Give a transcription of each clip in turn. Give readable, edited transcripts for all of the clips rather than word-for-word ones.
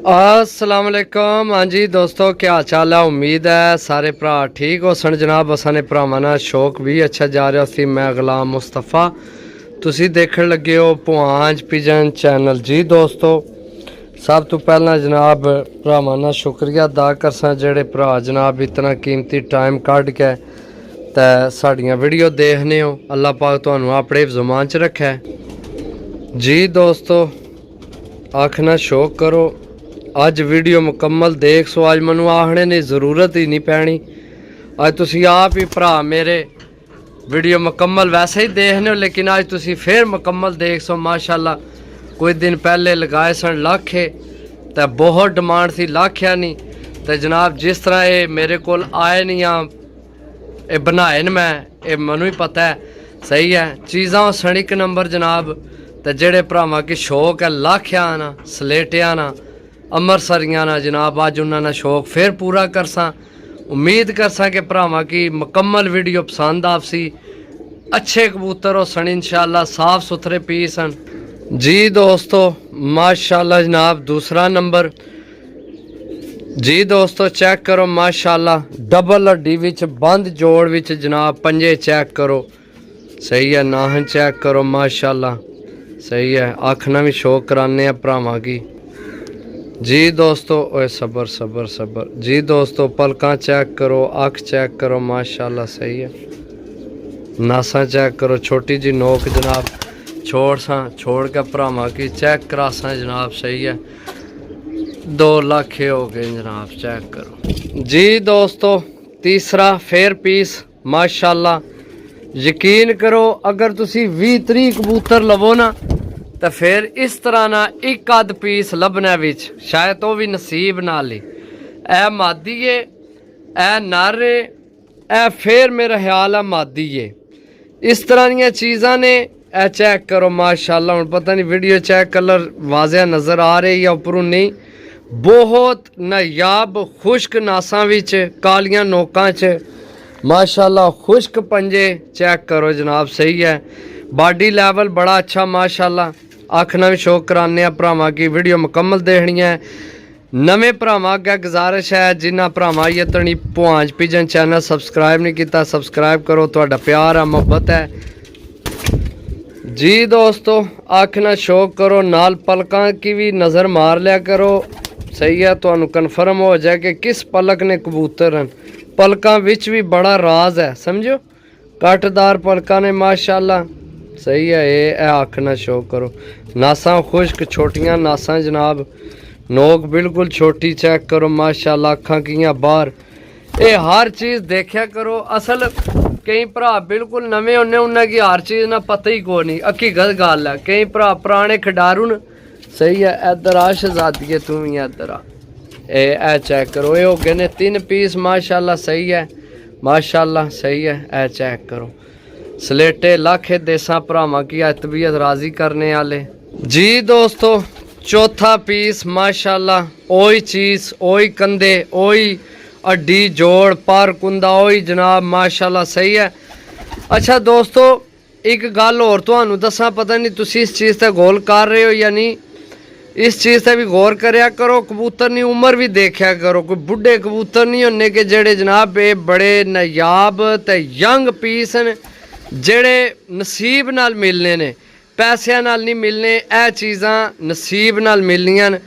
अस्सलाम वालेकुम। हाँ जी दोस्तों, क्या हाल चाल है? उम्मीद है सारे भरा ठीक हो सन जनाब। असाने भरावां नाल शौक भी अच्छा जा रहा सी। मैं गुलाम मुस्तफा, तुसी देखण लगे हो पुआंज पिजन चैनल। जी दोस्तों, सब तो पहला जनाब भरावां नाल शुक्रिया अदा करसां जेड़े भरा जनाब इतना कीमती टाइम कढ के ते साड़ियां वीडियो देखने हो। अल्लाह पाक तुहानू अपने हिफ्ज़-ओ-मान च रखे। जी दोस्तों, आखना शौक करो अज वीडियो मुकम्मल देख सो। अज मैनू आखने की जरूरत ही नहीं पैनी। अज तुसी आप ही भरा मेरे वीडियो मुकम्मल वैसे ही देखने हो, लेकिन अज तुसी फिर मुकम्मल देख सो। माशाल्लाह, कुछ दिन पहले लगाए सन लाखे तो बहुत डिमांड थी, लाख्या नहीं तो जनाब जिस तरह ये मेरे को आए नहीं ये बनाए न मैं, ये मैनू ही पता है। सही है, चीज़ां सड़िक नंबर जनाब। तो जेड़े भरावां की शौक है लाख्या ना सलेटिया ना अमृतसरियां ना जनाब, अज उन्होंने शौक फिर पूरा करसा। उम्मीद करसा कि भरावां की मुकम्मल वीडियो पसंद आपसी। अच्छे कबूतर हो सन इंशाल्लाह, साफ सुथरे पीस हैं। जी दोस्तों माशाल्लाह जनाब, दूसरा नंबर। जी दोस्तों चेक करो माशाल्लाह, डबल हड्डी विच बंद जोड़ विच जनाब, पंजे चेक करो। सही है, नाहन चेक करो माशाल्लाह। सही है, आखना भी शौक कराने भरावां की। जी दोस्तों, ओए सबर सबर सबर। जी दोस्तों, पलकां चेक करो, अख चेक करो माशाल्लाह। सही है, नासा चेक करो, छोटी जी नोक जनाब। छोड़ के भरावां की चेक करासा जनाब। सही है, 2 लाख हो गए जनाब, चेक करो। जी दोस्तों, तीसरा फेयर पीस माशाल्लाह। यकीन करो अगर तुसी 20-30 कबूतर लवो ना तो फिर इस तरह ना एक अध पीस लभने विच शायद वो भी नसीब नाल ही। ए मादी है, ए नर है, ए फिर मेरा ख्याल है मादी है। इस तरह दी चीज़ां ने। ए चेक करो माशाल्लाह। हुण पता नहीं वीडियो चेक कलर वाजिया नज़र आ रही या उपरों नहीं। बहुत नायाब खुश्क नासां विच, कालियां नोकां च माशाल्लाह, खुश्क पंजे चेक करो जनाब। सही है, बॉडी लेवल बड़ा अच्छा माशाल्लाह। आखना भी शौक कराने भरावां की वीडियो मुकम्मल देखनी है। नवे भरावां अगे गुजारिश है जिन्होंने भरावां ये तनी पुआंज पिजन चैनल सबसक्राइब नहीं किया, सबसक्राइब करो। तुहाडा प्यार है, मोहब्बत है। जी दोस्तों, आखना शौक करो, नाल पलकां की भी नज़र मार लिया करो। सही है, तुहानू कन्फर्म हो जाए कि किस पलक ने कबूतर हैं। पलकां विच भी बड़ा राज है, समझो। कटदार पलकां ने माशाल्लाह। सही है, ये आखना शौक करो। नासां खुश्क छोटियां नासां जनाब, नोक बिल्कुल छोटी चेक करो माशाल्लाह। अखां कियां बाहर, ये हर चीज़ देखा करो। असल कई भरा बिल्कुल नवे होने, उन्हें की हर चीज़ ना पता ही को नहीं। हकीकत गल है, कई भरा पुराने खिडारू न। सही है, इधर आ शहजादी है, तू भी इधर आ। ए चेक करो, ये हो गए ने 3 पीस माशाल्लाह। सही है माशाल्लाह। सही है, ए चेक करो। सलेटे लाखे देसा भरावां की तबीयत राजी करने वाले। जी दोस्तों, चौथा पीस माशाल्लाह। ओही चीज़, ओही कंधे, ओही हड्डी जोड़ पर कुंदा, ओही जनाब माशाल्लाह। सही है। अच्छा दोस्तों, एक गल होर तुहानू दसा, पता नहीं तुसी इस चीज़ से गौर कर रहे हो या नहीं। इस चीज़ से भी गौर करया करो। कबूतर की उम्र भी देखा करो। कोई बुढ़े कबूतर नहीं होने के जेड़े जनाब ये बड़े नायाब ते यंग पीस न, जेड़े नसीब नाल मिलने ने, पैसों नाल नहीं मिलने। ए चीज़ां नसीब नाल मिलनियां न,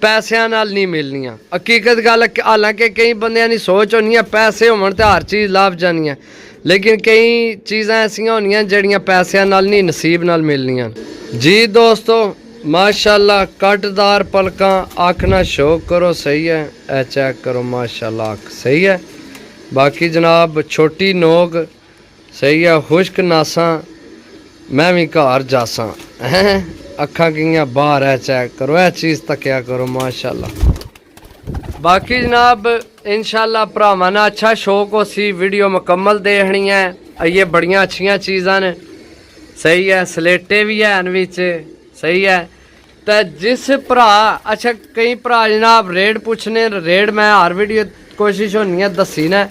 पैसों नाल नहीं मिलनियां। हकीकत गल, हालांकि कई बंदियां दी सोच होनी है पैसे होवन ते हर चीज़ लाभ जानी है, लेकिन कई चीज़ां ऐसियां होनियां जेड़ियां पैसों नाल नहीं नसीब नाल मिलनियां। जी दोस्तों माशाल्लाह, कटदार पलकां, आखना शौक करो। सही है, ए चेक करो माशाल्लाह, आख। सही है, बाकी जनाब छोटी नोक। सही है, खुश्क नासा, मैं भी घर जासा। अखा कियां बाहर है, चेक करो। यह चीज़ तकिया करो माशाल्लाह। बाकी जनाब इंशाल्लाह भरावां ना अच्छा शौक हो सी, वीडियो मुकम्मल देखनी है। ये बड़ियां अच्छियां चीज़ां ने। सही है, सलेटे भी हैं विच। सही है, तो जिस भरा, अच्छा कई भरा जनाब रेट पूछने, रेट मैं हर वीडियो कोशिश होनी है दसी ने,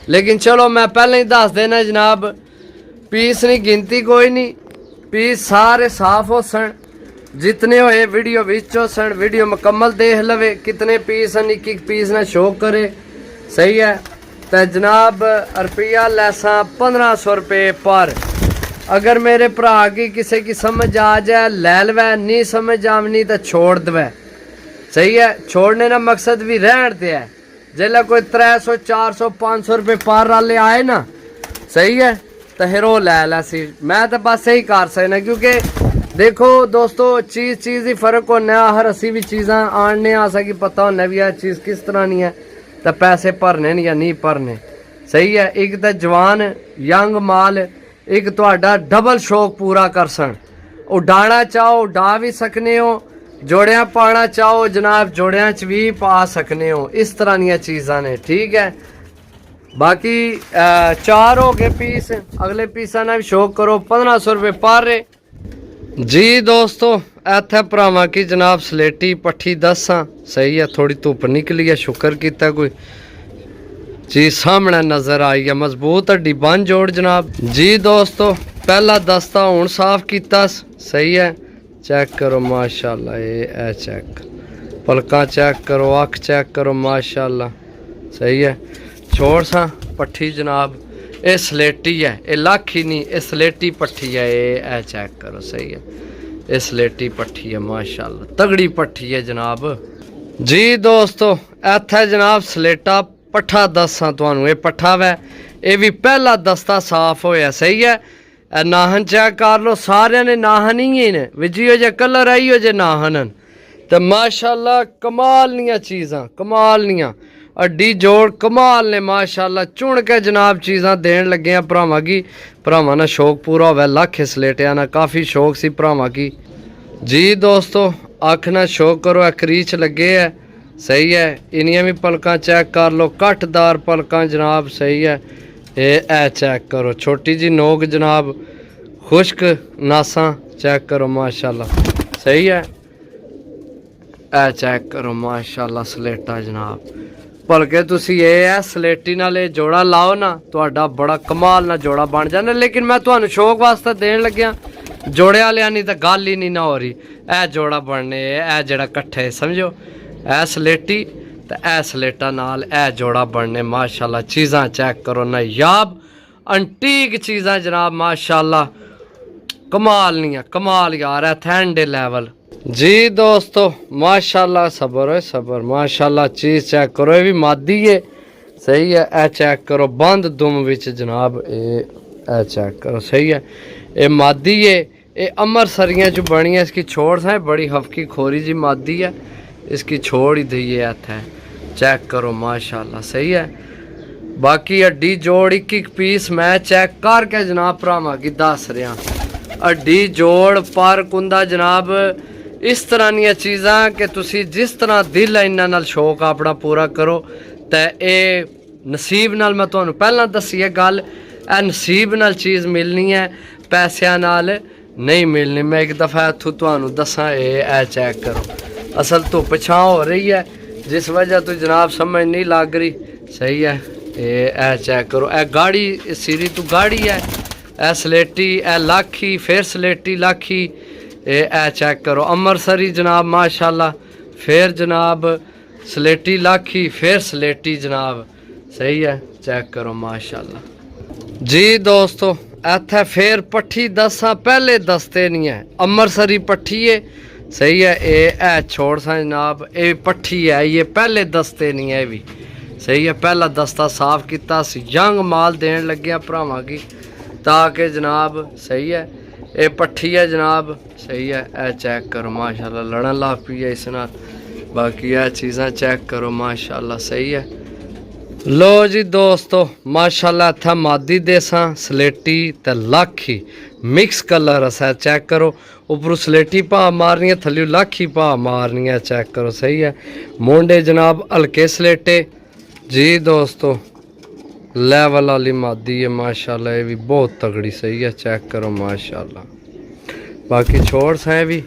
लेकिन चलो मैं पहले ही दस देना जनाब। पीस नहीं गिनती कोई नहीं, पीस सारे साफ हो सन। जितने होए वीडियो विचो सन वीडियो मुकम्मल देख लवे कितने पीस हैं एक एक पीस ने शो करे सही है। तो जनाब रुपया लैसा 1500 रुपये पर। अगर मेरे भरा की किसी की समझ आ जाए ले लवे, नहीं समझ आवनी तो छोड़ दवे सही है। छोड़ने का मकसद भी रहन दे है। जिसले कोई 300 400 500 रुपये पर वाले आए ना सही है तो फिर वो लै लै सी। मैं तो बस यही कर सकना क्योंकि देखो दोस्तों चीज़ ही फर्क होना। हर असी भी चीज़ा आने आसा कि पता होना भी यह चीज़ किस तरह नहीं है तो पैसे भरने या नहीं भरने सही है। एक तो जवान यंग माल एक तो डबल शौक पूरा कर सन। उडाना चाहो उडा भी सकने हो, जोड़ियाँ पाना चाहो जनाब जोड़ियाँ च भी पा सकने हो। इस तरह दी चीज़ा ने ठीक है। बाकी 4 हो गए पीस। अगले पीसा ना भी शौक करो 1500 रुपये पर जी दोस्तों। इत्थे भरावां की जनाब सलेटी पट्ठी दसा सही है। थोड़ी धुप निकली है शुक्र किया कोई चीज सामने नजर आई है। मजबूत हड्डी बन जोड़ जनाब जी दोस्तों। पहला दस्ता हूँ साफ किया सही है। चेक करो माशाल्लाह ये चेक पलका चेक करो अख चेक करो माशाल्लाह सही है। छोड़ सा पट्ठी जनाब ये सलेटी है ये लाख ही नहीं ये सलेटी पट्ठी है। ये चेक करो सही है ये सलेटी पट्ठी है माशाल्लाह तगड़ी पट्ठी है जनाब जी दोस्तों। इत्थे जनाब सलेटा पट्ठा दसा तुहानू ये पट्ठा वै ये भी पहला दस्ता साफ होया सही है। नाहन चेक कर लो सारे ने नाहन ही ने विजियो जे कलर आई हो जे नाहन तो माशाल्लाह कमाल निया चीज़ां कमाल निया अड्डी जोड़ कमाल ने माशाल्लाह चुन के जनाब चीज़ां देन लगे हैं भरावां की। भरावां ना शौक पूरा होवे लख सलेटिया ना काफ़ी शौक सी भरावां की जी दोस्तों। अख ना शौक करो क्रीच लगे है सही है। इनियां भी पलकां चेक कर लो कटदार पलकां जनाब सही है। ये चेक करो छोटी जी नोक जनाब खुश्क नासा चेक करो माशाल्लाह सही है। चेक करो माशाल्लाह सलेटा जनाब भलके तुसी ये सलेटी नाल जोड़ा लाओ ना तो बड़ा कमाल ना जोड़ा बन जाना। लेकिन मैं तुहानू शौक वास्ते देन लग्या जोड़े वाले नहीं तो गल ही नहीं ना हो रही। जोड़ा बनने जड़ा कट्ठे समझो सलेटी तो सलेटा नाल जोड़ा बनने माशाल्लाह। चीज़ां चेक करो नायाब अंटीक चीज़ां जनाब माशाल्लाह कमाल नहीं है कमाल यार है थैंडे लेवल जी दोस्तों माशाल्लाह। सबर है सबर माशाल्लाह। चीज़ चेक करो ये भी मादी है सही है। चेक करो बंद दुम विच जनाब ये चेक करो सही है। ये मादी है ये अमृतसरियाँ जो बनी है। इसकी छोड़ है बड़ी हफ्की खोरी जी मादी है इसकी छोड़ ही दी है इत्थे चेक करो माशाल्लाह सही है। बाकी हड्डी जोड़ एक पीस मैं चेक करके जनाब भरावां की दस रहा। हड्डी जोड़ पर कुंदा जनाब इस तरह दी चीज़ां कि तुसी जिस तरह दिल है इन्हां नाल शौक अपना पूरा करो तो ये नसीब नाल मैं तुहानू पहला दसी है गल नसीब नाल चीज़ मिलनी है पैसों नाल नहीं मिलनी। मैं एक दफ़ा इत्थों तुहानू दसा ये चेक करो असल धुप छां हो रही है जिस वजह तो जनाब समझ नहीं लग रही सही है। ये चेक करो गाड़ी सीरी तो गाड़ी है सलेटी लाखी फिर सलेटी लाखी ये चेक करो अमृतसरी जनाब माशाल्लाह फिर जनाब सलेटी लाखी फिर सलेटी जनाब सही है। चेक करो माशाल्लाह जी दोस्तों। इत्थे फिर पट्ठी दसा पहले दस्ते नहीं है अमृतसरी पट्ठी है सही है। ये छोड़ सा जनाब ये पट्ठी है ये पहले दस्ते नहीं है भी सही है। पहला दस्ता साफ किया यंग माल देन लग्या भरावां की ताकि जनाब सही है। ये पट्ठी है जनाब सही है। चेक करो माशाल्लाह लड़न ला पी है इस नाल। बाकी यह चीज़ां चेक करो माशाल्लाह सही है। लो जी दोस्तों माशाल्लाह इत्थे मादी देसा सलेटी ते लाखी मिक्स कलर असा चेक करो उपरों सलेटी भा मारनी है थल्ले लाखी भा मारनी है चेक करो सही है। मोंडे जनाब हल्के सलेटे जी दोस्तों लेवल वाली मादी है माशाल्लाह ये भी बहुत तगड़ी सही है। चेक करो माशाल्लाह। बाकी छोड़ सा भी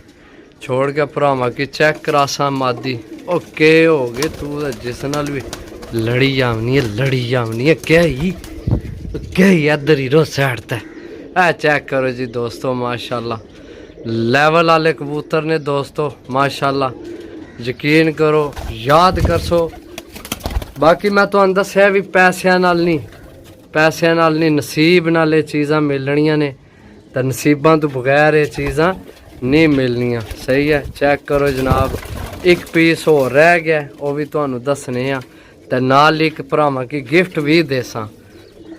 छोड़ के भरावां की चेक करासा मादी ओके हो गए तू जिस नाल भी लड़ी जावनी है क्या ही इधर ही रो साइड ते चेक करो जी दोस्तों माशाल्लाह ਲੈਵਲ ਵਾਲੇ ਕਬੂਤਰ ਨੇ ਦੋਸਤੋ ਮਾਸ਼ਾਅੱਲਾ। ਯਕੀਨ ਕਰੋ, ਯਾਦ ਕਰਸੋ। ਬਾਕੀ ਮੈਂ ਤੁਹਾਨੂੰ ਦੱਸਿਆ ਵੀ ਪੈਸਿਆਂ ਨਾਲ ਨਹੀਂ ਨਸੀਬ ਨਾਲ ਇਹ ਚੀਜ਼ਾਂ ਮਿਲਣੀਆਂ ਨੇ, ਤਾਂ ਨਸੀਬਾਂ ਤੋਂ ਬਗੈਰ ਇਹ ਚੀਜ਼ਾਂ ਨਹੀਂ ਮਿਲਣੀਆਂ। ਸਹੀ ਹੈ, ਚੈੱਕ ਕਰੋ ਜਨਾਬ। ਇੱਕ ਪੀਸ ਹੋਰ ਰਹਿ ਗਿਆ, ਉਹ ਵੀ ਤੁਹਾਨੂੰ ਦੱਸਣੇ ਆ। ਤੇ ਨਾਲ ਇੱਕ ਭਰਾਵਾਂ ਕੀ ਗਿਫਟ ਵੀ ਦੇਸਾਂ,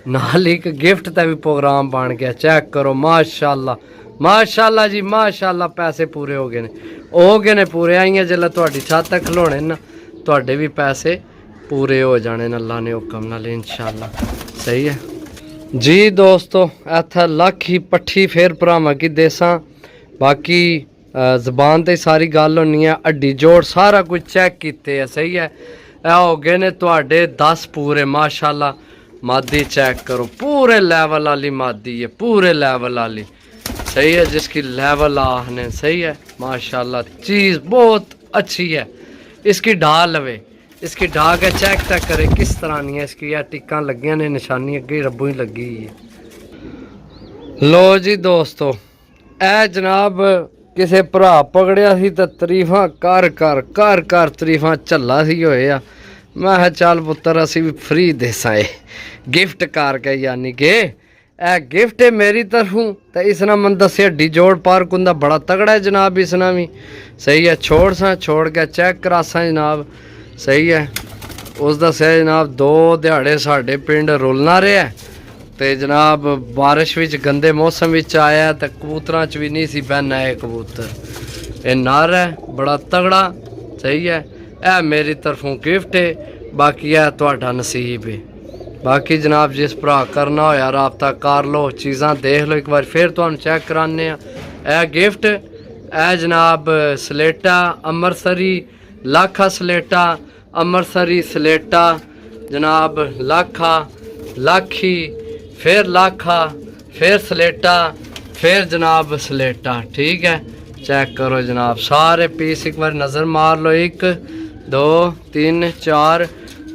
ਨਾਲ ਇੱਕ ਗਿਫਟ ਦਾ ਵੀ ਪ੍ਰੋਗਰਾਮ ਬਣ ਗਿਆ। ਚੈੱਕ ਕਰੋ ਮਾਸ਼ਾਅੱਲਾ ਮਾਸ਼ਾਅੱਲਾ ਜੀ ਮਾਸ਼ਾਅੱਲਾ। ਪੈਸੇ ਪੂਰੇ ਹੋ ਗਏ ਨੇ ਪੂਰੇ। ਆਈਆਂ ਜਦੋਂ ਤੁਹਾਡੀ ਛੱਤ ਤੱਕ ਖਲੋਣੇ ਨਾ, ਤੁਹਾਡੇ ਵੀ ਪੈਸੇ ਪੂਰੇ ਹੋ ਜਾਣੇ ਨੇ ਅੱਲਾ ਨੇ ਹੁਕਮ ਨਾਲ इंशाअल्लाह। सही है जी दोस्तों, इत्थे लख ही पट्ठी फिर भरावां की देसां। बाकी जबान ते सारी गल होनी है, हड्डी जोड़ सारा कुछ चेक कीते है। सही है, ए हो गए ने तुहाडे 10 पूरे माशाअल्लाह। मादी चेक करो, पूरे लेवल वाली मादी है, पूरे लेवल वाली। सही है, जिसकी लेवल आहने। सही है माशाअल्लाह, चीज़ बहुत अच्छी है। इसकी ढाल लवे, इसकी ढा के चेक तक करे किस तरह नहीं है। इसकी यह टिक्का लगिया ने, निशानी अगे रब्बू ही लगी है। लो जी दोस्तों, ए जनाब किसे भरा पकड़िया सी तो तरीफा कर कर कर कर तरीफा झल्ला सी होए आ। मैं कहा चल पुत्तर असी भी फ्री देसा गिफ्ट करके, यानी कि ए गिफ्ट है मेरी तरफों। तो इसने मन दसे हड्डी जोड़ पार्क हुंदा बड़ा तगड़ा है जनाब। इसना भी सही है, छोड़ के चेक करासा जनाब। सही है, उस दस्या जनाब 2 दिहाड़े साढ़े पिंड रुलना रहा तो जनाब बारिश विच गंदे मौसम विच आया, तो कबूतरां च भी नहीं सी बहना है कबूतर। ये नर है बड़ा तगड़ा। सही है, यह मेरी तरफों गिफ्ट है, बाकी यह तुहाडा नसीब है। बाकी जनाब जिस भरा करना होया राबता कर लो, चीज़ां देख लो एक बार, फिर तुहानूं चेक कराने। यह गिफ्ट ए जनाब सलेटा अमृतसरी लाखा सलेटा, अमृतसरी सलेटा जनाब, लाखा लाखी, फिर लाखा, फिर सलेटा, फिर जनाब सलेटा। ठीक है, चेक करो जनाब सारे पीस एक बार नज़र मार लो। 1 2 3 4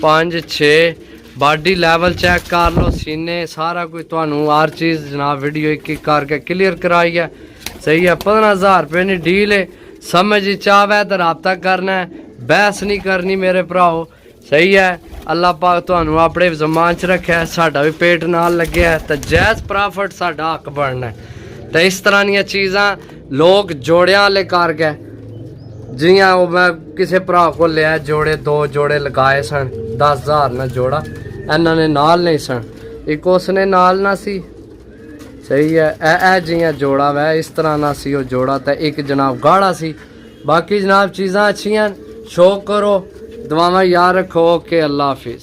5 6 बॉडी लेवल चेक कर लो, सीने सारा कुछ तुहानू हर चीज़ जनाब वीडियो एक करके क्लियर कराई है। सही है, 15,000 रुपये की डील है। समझ चाहे तो रबता करना है, बहस नहीं करनी मेरे भराओ। सही है, अल्लाह पाक तुहानू अपने जमान च रखे, साडा भी पेट नाल लगे है, तो जैज़ प्रॉफिट साडा हक बनना है। तो इस तरह दी चीज़ां लोग जोड़ियां वाले कर गए, जियां वो मैं किसी भरा को लिया जोड़े, 2 जोड़े लगाए सन 10,000 ना जोड़ा, इन्हों ने नाल नहीं सन, एक उसने नाल ना सी। सही है, ए जियां जोड़ा वै इस तरह ना सी वो जोड़ा, तो एक जनाब गाढ़ा सी। बाकी जनाब चीज़ां अच्छियां, शौक करो, दुआवां याद रखो। ओके, अल्लाह हाफिज़।